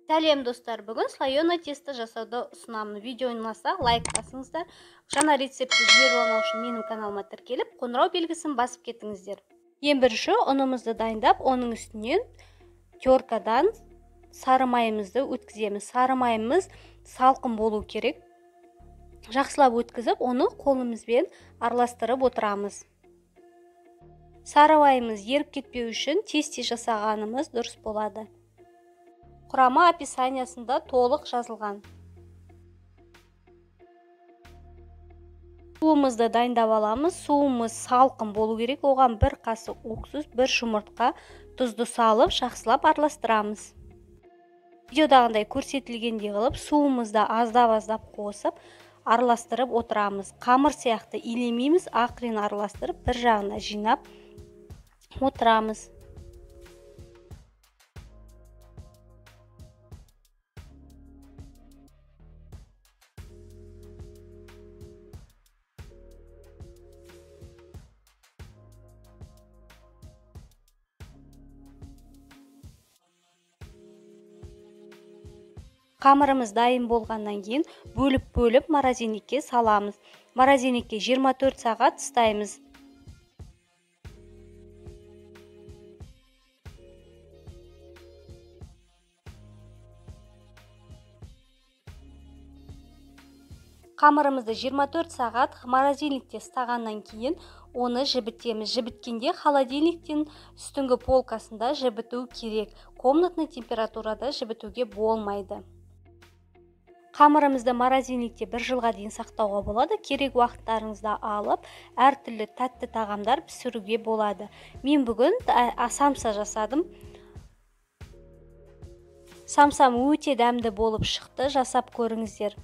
Сәлем достар, бүгін слоеный тесті жасауды ұсынамын. Видео ұнаса лайк басыңыздар. Жаңа рецепті жіберіп алмау үшін менің каналыма тіркеліп, қоңырау белгісін басып кетіңіздер. Ең бірінші ұнымызды дайындап, оның үстінен теркадан сары майымызды өткіземіз. Сары майымыз салқын болу керек. Жақсылап өткізіп, оны қолымызбен араластырып отырамыз. Сары майымыз еріп кетпеу үшін тез-тез жасағанымыз дұрыс болады. Құрамы описаниясында толық жазылған. Суымызды дайындап аламыз. Суымыз салқын болу керек. Оған бір қасық уксус, бір жұмыртқа, тұзды салып, жақсылап араластырамыз. Видеодағындай көрсетілгендей қылып, суымызды аздап-аздап қосып, араластырып отырамыз. Қамыр сияқты илемейміз, ақырын араластырып, бір жағына жинап отырамыз. Қамырымыз дайын болғаннан кейін бөліп морозильникке саламыз. Морозильникке 24 сағат ұстаймыз. Қамырымызды 24 сағат морозильникте ұстағаннан кейін оны жібітеміз. Жібіткенде холодильниктен үстіңгі полкасында жібіту керек. Комнатный температурада жібітуге болмайды. Қамырымызды морозильникте 1 жылға дейін сақтауға болады. Керек уақыттарыңызда алып, әртүрлі тәтті тағамдар пісіруге болады. Мен бүгін самса жасадым. Самсам өте дәмді болып шықты. Жасап көріңіздер.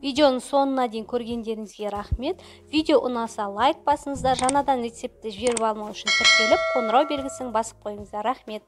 Видеоның соңына дейін көргендеріңізге рахмет. Видео ұнаса лайк басыңыздар. Жаңадан рецепті жіберіп алмау үшін тіркеліп, қоңырау белгісін басып қойыңыздар. Рахмет.